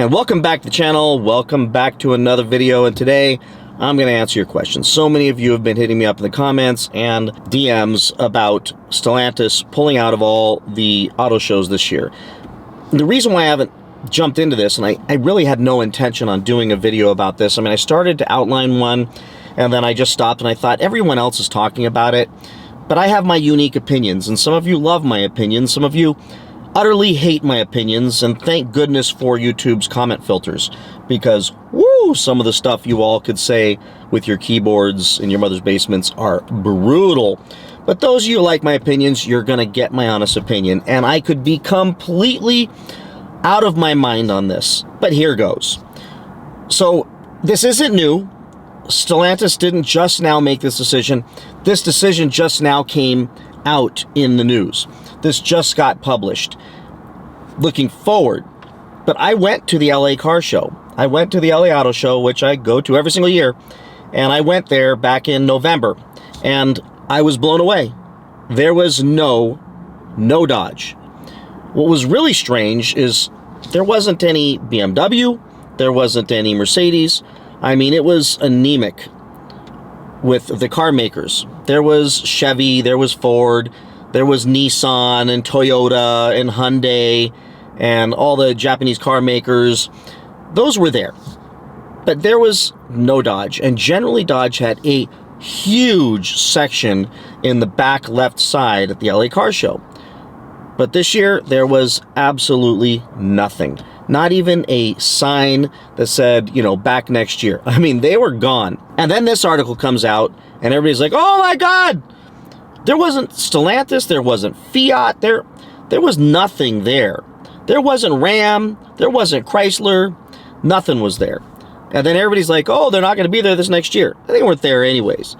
And welcome back to the channel. Welcome back to another video. And today I'm going to answer your questions. So many of you have been hitting me up in the comments and DMs about Stellantis pulling out of all the auto shows this year. And the reason why I haven't jumped into this, and I really had no intention on doing a video about this. I mean, I started to outline one and then I just stopped and I thought everyone else is talking about it. But I have my unique opinions, and some of you love my opinions. Some of you utterly hate my opinions, and thank goodness for YouTube's comment filters, because woo, some of the stuff you all could say with your keyboards in your mother's basements are brutal. But those of you who like my opinions, you're gonna get my honest opinion, and I could be completely out of my mind on this, but here goes. So this isn't new. Stellantis didn't just now make this decision. This decision just now came out in the news. This just got published. Looking forward, but I went to the LA car show. I went to the LA auto show, which I go to every single year, and I went there back in November, and I was blown away. There was no Dodge. What was really strange is there wasn't any BMW, there wasn't any Mercedes. I mean, it was anemic with the car makers. There was Chevy, there was Ford, there was Nissan and Toyota and Hyundai and all the Japanese car makers. Those were there. But there was no Dodge. And generally Dodge had a huge section in the back left side at the LA car show. But this year there was absolutely nothing. Not even a sign that said, you know, back next year. I mean, they were gone. And then this article comes out and everybody's like, oh my God, there wasn't Stellantis, there wasn't Fiat, there was nothing there. There wasn't Ram, there wasn't Chrysler, nothing was there. And then everybody's like, oh, they're not going to be there this next year. They weren't there anyways.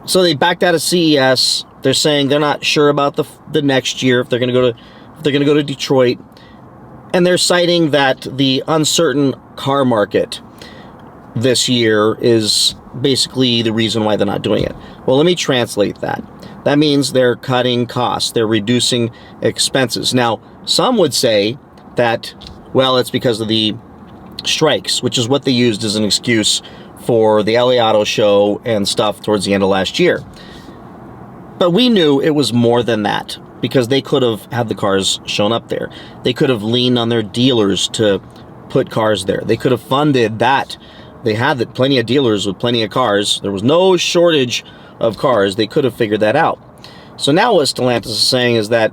So they backed out of CES. They're saying they're not sure about the next year, if they're going to go to Detroit. And they're citing that the uncertain car market this year is basically the reason why they're not doing it. Well, let me translate that. That means they're cutting costs. They're reducing expenses. Now, some would say that, well, it's because of the strikes, which is what they used as an excuse for the LA Auto Show and stuff towards the end of last year. But we knew it was more than that, because they could have had the cars shown up there. They could have leaned on their dealers to put cars there. They could have funded that. They had plenty of dealers with plenty of cars. There was no shortage of cars. They could have figured that out. So now what Stellantis is saying is that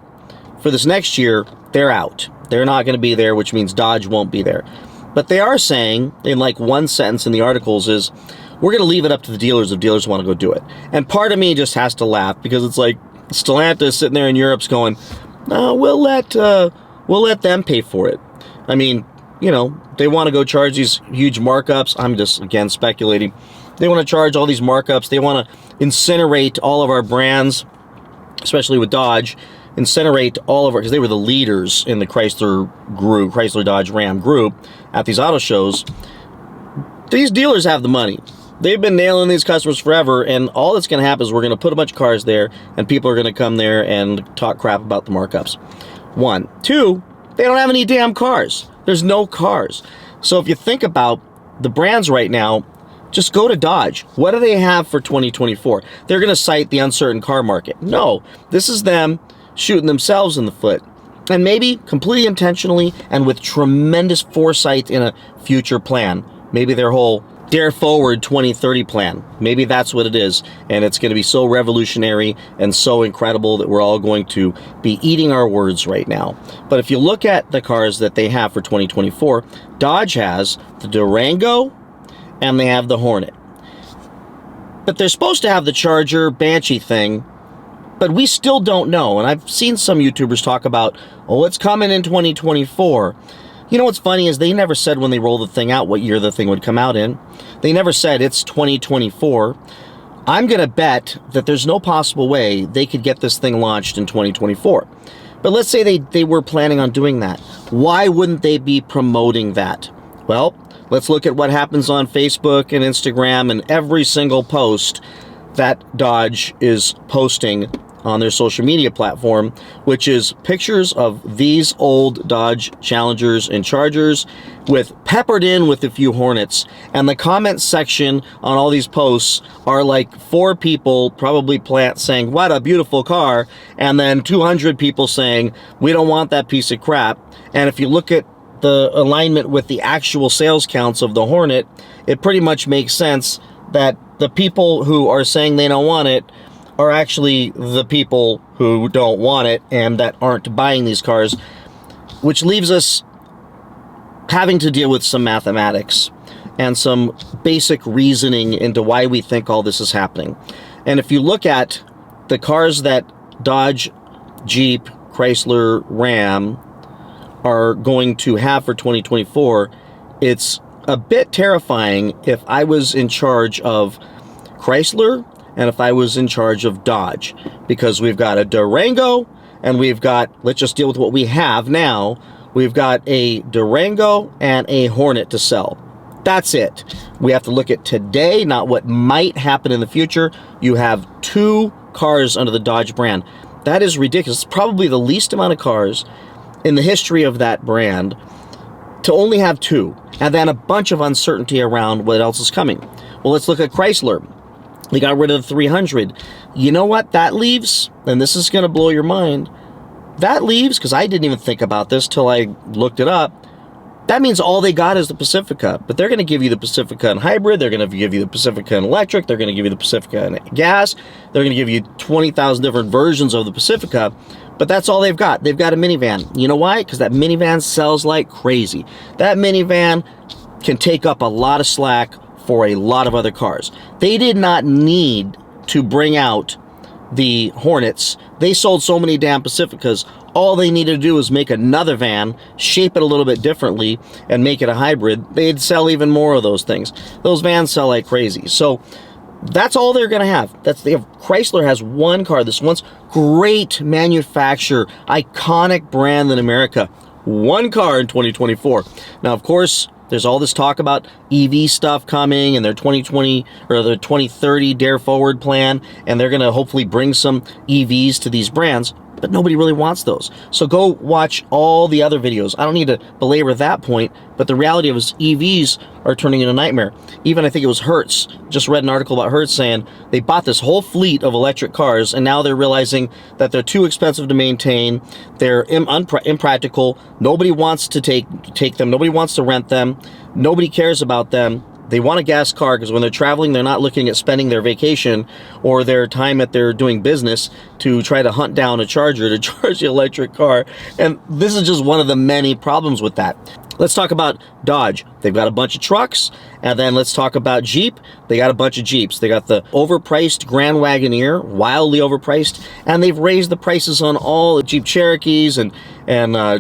for this next year, they're out. They're not going to be there, which means Dodge won't be there. But they are saying, in like one sentence in the articles, is we're going to leave it up to the dealers if dealers want to go do it. And part of me just has to laugh, because it's like Stellantis sitting there in Europe's going, no, we'll let them pay for it. I mean, you know, they want to go charge these huge markups. I'm just, again, speculating. They want to charge all these markups. They want to incinerate all of our brands, especially with Dodge, incinerate all of our, because they were the leaders in the Chrysler group, Chrysler, Dodge, Ram group at these auto shows. These dealers have the money. They've been nailing these customers forever, and all that's going to happen is we're going to put a bunch of cars there, and people are going to come there and talk crap about the markups. One. Two, they don't have any damn cars. There's no cars. So if you think about the brands right now, just go to Dodge. What do they have for 2024? They're going to cite the uncertain car market. No, this is them shooting themselves in the foot. And maybe completely intentionally and with tremendous foresight in a future plan. Maybe their whole Dare Forward 2030 plan. Maybe that's what it is. And it's going to be so revolutionary and so incredible that we're all going to be eating our words right now. But if you look at the cars that they have for 2024, Dodge has the Durango and they have the Hornet. But they're supposed to have the Charger Banshee thing, but we still don't know. And I've seen some YouTubers talk about, oh, it's coming in 2024. You know what's funny is they never said when they rolled the thing out what year the thing would come out in. They never said it's 2024. I'm going to bet that there's no possible way they could get this thing launched in 2024. But let's say they were planning on doing that. Why wouldn't they be promoting that? Well, let's look at what happens on Facebook and Instagram and every single post that Dodge is posting on their social media platform, which is pictures of these old Dodge Challengers and Chargers with peppered in with a few Hornets. And the comment section on all these posts are like 4 people, probably saying, what a beautiful car, and then 200 people saying, we don't want that piece of crap. And if you look at the alignment with the actual sales counts of the Hornet, it pretty much makes sense that the people who are saying they don't want it are actually the people who don't want it and that aren't buying these cars, which leaves us having to deal with some mathematics and some basic reasoning into why we think all this is happening. And if you look at the cars that Dodge, Jeep, Chrysler, Ram are going to have for 2024, it's a bit terrifying if I was in charge of Chrysler and if I was in charge of Dodge, because we've got a Durango and we've got, let's just deal with what we have now. We've got a Durango and a Hornet to sell. That's it. We have to look at today, not what might happen in the future. You have 2 cars under the Dodge brand. That is ridiculous. It's probably the least amount of cars in the history of that brand to only have 2, and then a bunch of uncertainty around what else is coming. Well, let's look at Chrysler. They got rid of the 300. You know what that leaves? And this is going to blow your mind. That leaves, because I didn't even think about this till I looked it up, that means all they got is the Pacifica. But they're going to give you the Pacifica in hybrid. They're going to give you the Pacifica in electric. They're going to give you the Pacifica in gas. They're going to give you 20,000 different versions of the Pacifica. But that's all they've got. They've got a minivan. You know why? Because that minivan sells like crazy. That minivan can take up a lot of slack for a lot of other cars. They did not need to bring out the Hornets. They sold so many damn Pacificas. All they needed to do was make another van, shape it a little bit differently, and make it a hybrid. They'd sell even more of those things. Those vans sell like crazy. So that's all they're going to have. Chrysler has 1 car. This one's great manufacturer, iconic brand in America. 1 car in 2024. Now, of course, there's all this talk about EV stuff coming and their 2020 or their 2030 Dare Forward plan, and they're going to hopefully bring some EVs to these brands, but nobody really wants those. So go watch all the other videos. I don't need to belabor that point, but the reality of is EVs are turning into a nightmare. Even I think it was Hertz, just read an article about Hertz saying they bought this whole fleet of electric cars, and now they're realizing that they're too expensive to maintain, they're impractical, nobody wants to take them, nobody wants to rent them, nobody cares about them. They want a gas car because when they're traveling, they're not looking at spending their vacation or their time at their doing business to try to hunt down a charger to charge the electric car. And this is just one of the many problems with that. Let's talk about Dodge. They've got a bunch of trucks. And then let's talk about Jeep. They got a bunch of Jeeps. They got the overpriced Grand Wagoneer, wildly overpriced. And they've raised the prices on all the Jeep Cherokees and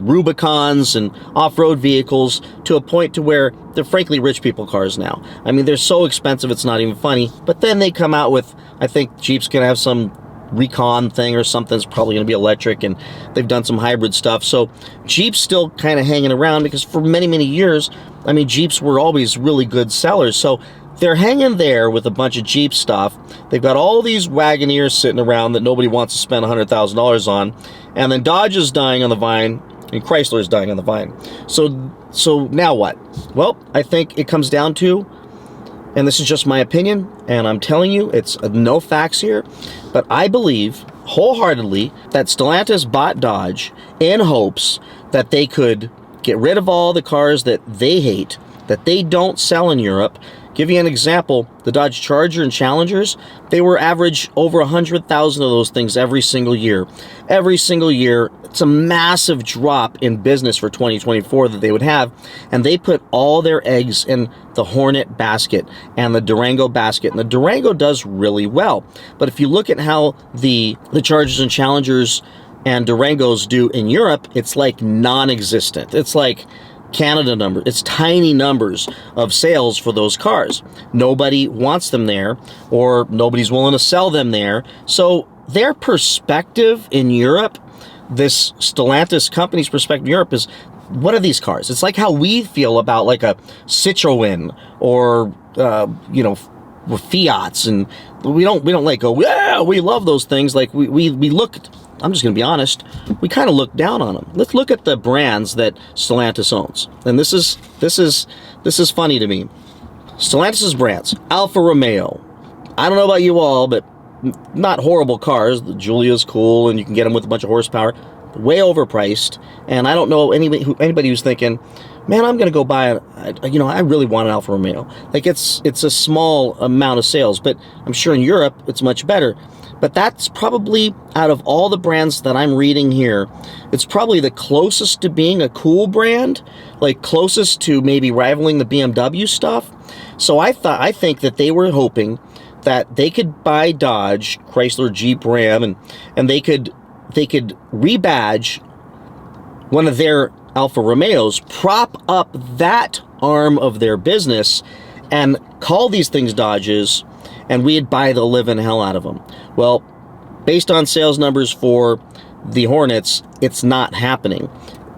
Rubicons and off-road vehicles to a point to where they're frankly rich people cars now. I mean, they're so expensive it's not even funny. But then they come out with, I think Jeep's going to have some Recon thing or something that's probably going to be electric, and they've done some hybrid stuff. So Jeep's still kind of hanging around because for many, many years, I mean, Jeeps were always really good sellers. So they're hanging there with a bunch of Jeep stuff. They've got all these Wagoneers sitting around that nobody wants to spend $100,000 on. And then Dodge is dying on the vine, and Chrysler is dying on the vine. So now what? Well, I think it comes down to, and this is just my opinion, and I'm telling you, it's no facts here, but I believe wholeheartedly that Stellantis bought Dodge in hopes that they could get rid of all the cars that they hate, that they don't sell in Europe. Give you an example, the Dodge Charger and Challengers, they were average over 100,000 of those things every single year. Every single year, it's a massive drop in business for 2024 that they would have, and they put all their eggs in the Hornet basket and the Durango basket, and the Durango does really well. But if you look at how the Chargers and Challengers and Durangos do in Europe, it's like non-existent. It's like Canada number. It's tiny numbers of sales for those cars. Nobody wants them there, or nobody's willing to sell them there. So their perspective in Europe, this Stellantis company's perspective in Europe is, what are these cars? It's like how we feel about like a Citroen or Fiats, and we don't like go, yeah, we love those things. Like we look, I'm just gonna be honest, we kind of look down on them. Let's look at the brands that Stellantis owns, and this is funny to me. Stellantis' brands: Alfa Romeo. I don't know about you all, but not horrible cars. The Giulia's cool, and you can get them with a bunch of horsepower. Way overpriced, and I don't know anybody who's thinking, man, I'm gonna go buy I really want an Alfa Romeo. Like it's a small amount of sales, but I'm sure in Europe it's much better. But that's probably, out of all the brands that I'm reading here, it's probably the closest to being a cool brand, like closest to maybe rivaling the BMW stuff. So I think that they were hoping that they could buy Dodge, Chrysler, Jeep, Ram, and they could rebadge one of their Alfa Romeos, prop up that arm of their business, and call these things Dodges, and we'd buy the living hell out of them. Well, based on sales numbers for the Hornets, it's not happening.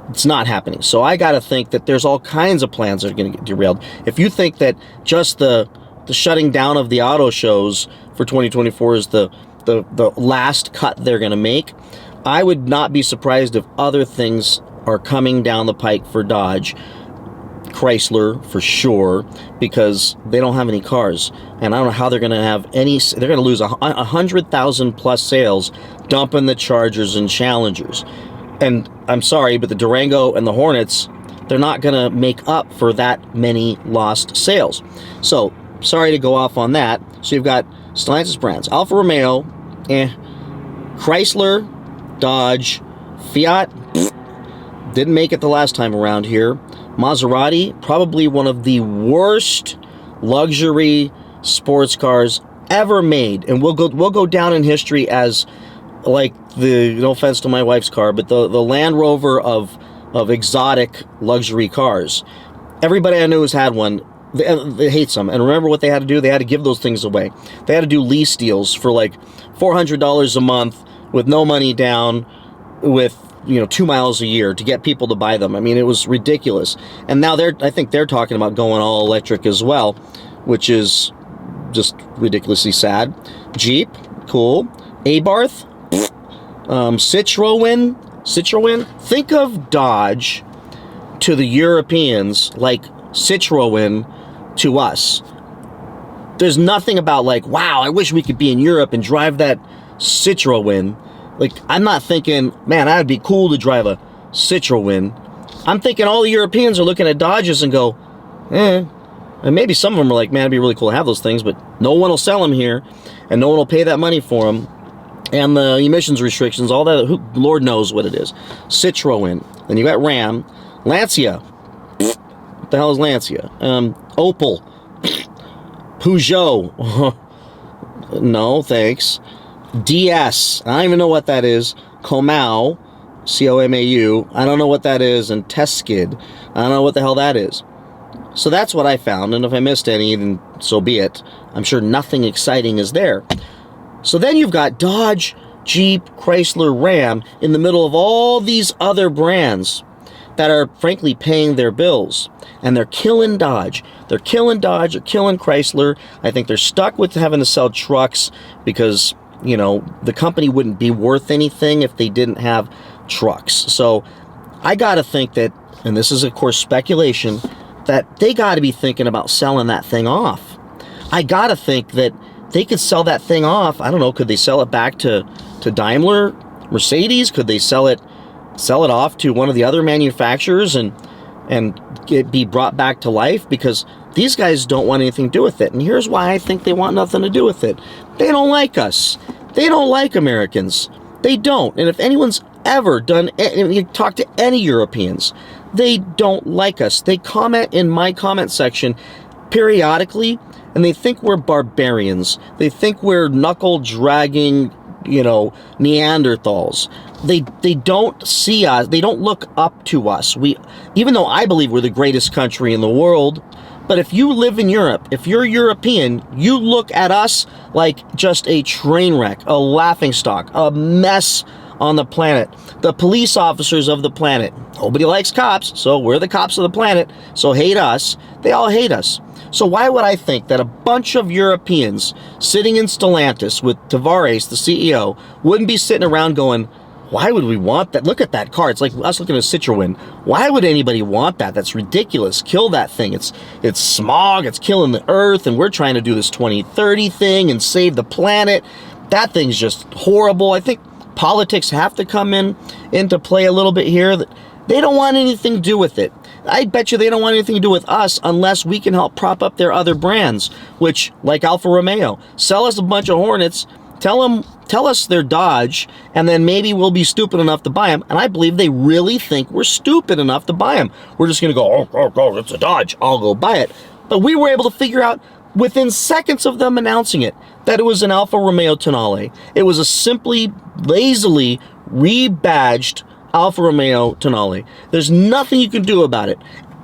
It's not happening. So I got to think that there's all kinds of plans that are going to get derailed. If you think that just the shutting down of the auto shows for 2024 is the last cut they're going to make, I would not be surprised if other things are coming down the pike for Dodge. Chrysler for sure, because they don't have any cars, and I don't know how they're going to have any. They're going to lose 100,000 plus sales dumping the Chargers and Challengers. And I'm sorry, but the Durango and the Hornets, they're not going to make up for that many lost sales. So sorry to go off on that. So you've got Stellantis brands: Alfa Romeo, Chrysler, Dodge, Fiat, didn't make it the last time around here. Maserati, probably one of the worst luxury sports cars ever made, and we'll go down in history as, like, the, no offense to my wife's car, but the Land Rover of exotic luxury cars. Everybody I knew who's had one, they hate some. And remember what they had to do? They had to give those things away. They had to do lease deals for like $400 a month with no money down, with 2 miles a year to get people to buy them. I mean, it was ridiculous. And now I think they're talking about going all electric as well, which is just ridiculously sad. Jeep, cool. Abarth, Citroen. Think of Dodge to the Europeans like Citroen to us. There's nothing about like, wow, I wish we could be in Europe and drive that Citroen. Like, I'm not thinking, man, that'd be cool to drive a Citroen. I'm thinking all the Europeans are looking at Dodges and go, and maybe some of them are like, man, it'd be really cool to have those things, but no one will sell them here, and no one will pay that money for them. And the emissions restrictions, all that, Lord knows what it is. Citroen. Then you got Ram. Lancia. What the hell is Lancia? Opel. Peugeot. No, thanks. DS. I don't even know what that is. Comau. C-O-M-A-U. I don't know what that is. And Teskid. I don't know what the hell that is. So that's what I found. And if I missed any, then so be it. I'm sure nothing exciting is there. So then you've got Dodge, Jeep, Chrysler, Ram in the middle of all these other brands that are frankly paying their bills. And they're killing Dodge. They're killing Dodge. They're killing Chrysler. I think they're stuck with having to sell trucks because, the company wouldn't be worth anything if they didn't have trucks. So I got to think that, and this is of course speculation, that they got to be thinking about selling that thing off. I got to think that they could sell that thing off. I don't know, could they sell it back to Daimler, Mercedes? Could they sell it off to one of the other manufacturers and it be brought back to life? Because these guys don't want anything to do with it. And here's why I think they want nothing to do with it. They don't like us. They don't like Americans. They don't. And if anyone's ever done, you talk to any Europeans, they don't like us. They comment in my comment section periodically, and they think we're barbarians. They think we're knuckle-dragging, Neanderthals. They don't see us. They don't look up to us. Even though I believe we're the greatest country in the world, but if you live in Europe, if you're European, you look at us like just a train wreck, a laughingstock, a mess on the planet. The police officers of the planet. Nobody likes cops, so we're the cops of the planet, so hate us. They all hate us. So why would I think that a bunch of Europeans sitting in Stellantis with Tavares, the CEO, wouldn't be sitting around going, why would we want that? Look at that car. It's like us looking at a Citroen. Why would anybody want that? That's ridiculous. Kill that thing. It's smog. It's killing the earth. And we're trying to do this 2030 thing and save the planet. That thing's just horrible. I think politics have to come into play a little bit here. They don't want anything to do with it. I bet you they don't want anything to do with us unless we can help prop up their other brands, which, like Alfa Romeo, sell us a bunch of Hornets, tell us they're Dodge, and then maybe we'll be stupid enough to buy them. And I believe they really think we're stupid enough to buy them. We're just going to go, oh, it's a Dodge, I'll go buy it. But we were able to figure out within seconds of them announcing it that it was an Alfa Romeo Tonale. It was a simply, lazily rebadged Alfa Romeo Tonale. There's nothing you can do about it.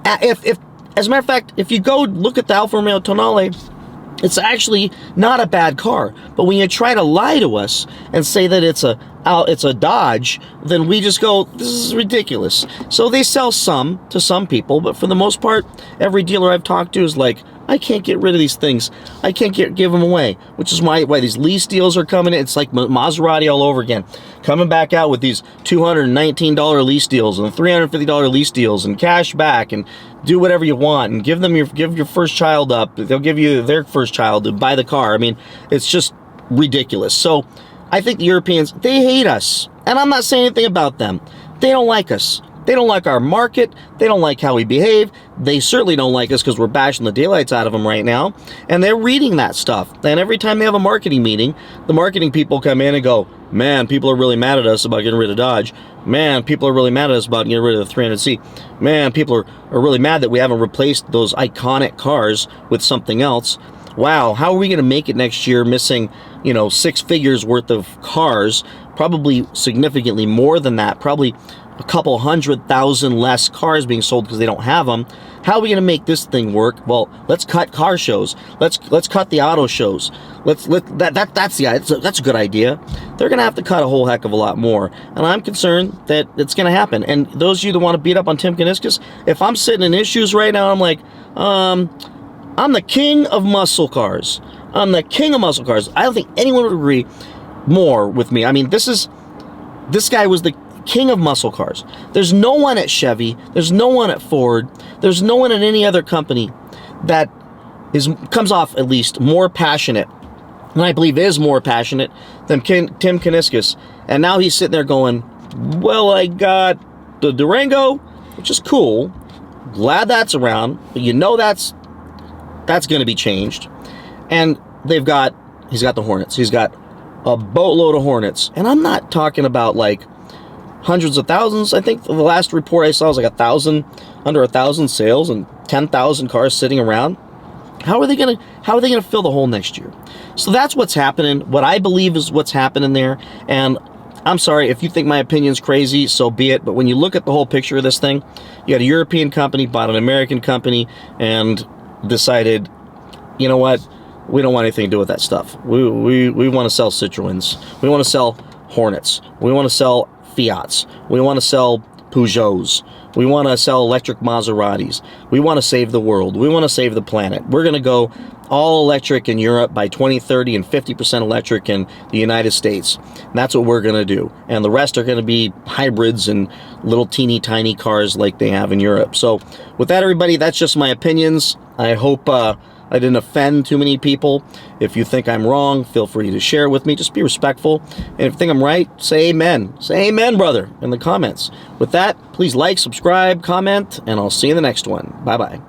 If as a matter of fact, if you go look at the Alfa Romeo Tonale, it's actually not a bad car. But when you try to lie to us and say that it's a Dodge, then we just go, this is ridiculous. So they sell some to some people, but for the most part, every dealer I've talked to is like, I can't get rid of these things. I can't give them away, which is why these lease deals are coming in. It's like Maserati all over again, coming back out with these $219 lease deals and $350 lease deals and cash back, and do whatever you want and give your first child up. They'll give you their first child to buy the car. I mean, it's just ridiculous. So I think the Europeans, they hate us, and I'm not saying anything about them. They don't like us. They don't like our market. They don't like how we behave. They certainly don't like us because we're bashing the daylights out of them right now. And they're reading that stuff. And every time they have a marketing meeting, the marketing people come in and go, man, people are really mad at us about getting rid of Dodge. Man, people are really mad at us about getting rid of the 300C. Man, people are really mad that we haven't replaced those iconic cars with something else. Wow, how are we going to make it next year missing, 6 figures worth of cars? Probably significantly more than that. Probably a couple 100,000 less cars being sold because they don't have them. How are we going to make this thing work? Well, let's cut car shows. Let's cut the auto shows. That's a good idea. They're going to have to cut a whole heck of a lot more, and I'm concerned that it's going to happen. And those of you that want to beat up on Tim Kuniskis, if I'm sitting in issues right now, I'm like, I'm the king of muscle cars. I'm the king of muscle cars. I don't think anyone would agree more with me. I mean, this guy was the king of muscle cars. There's no one at Chevy, there's no one at Ford, there's no one at any other company that comes off at least more passionate, and I believe is more passionate than Tim Kuniskis. And now he's sitting there going, well, I got the Durango, which is cool, glad that's around, but that's going to be changed. And he's got the Hornets. He's got a boatload of Hornets, and I'm not talking about like hundreds of thousands. I think the last report I saw was like under 1,000 sales and 10,000 cars sitting around. How are they gonna fill the hole next year? So that's what's happening. What I believe is what's happening there. And I'm sorry if you think my opinion's crazy, so be it. But when you look at the whole picture of this thing, you got a European company bought an American company and decided, you know what? We don't want anything to do with that stuff. We want to sell Citroens. We want to sell Hornets. We want to sell Fiats. We want to sell Peugeots. We want to sell electric Maseratis. We want to save the world. We want to save the planet. We're going to go all electric in Europe by 2030 and 50% electric in the United States. And that's what we're going to do. And the rest are going to be hybrids and little teeny tiny cars like they have in Europe. So with that, everybody, that's just my opinions. I hope I didn't offend too many people. If you think I'm wrong, feel free to share it with me. Just be respectful. And if you think I'm right, say amen. Say amen, brother, in the comments. With that, please like, subscribe, comment, and I'll see you in the next one. Bye-bye.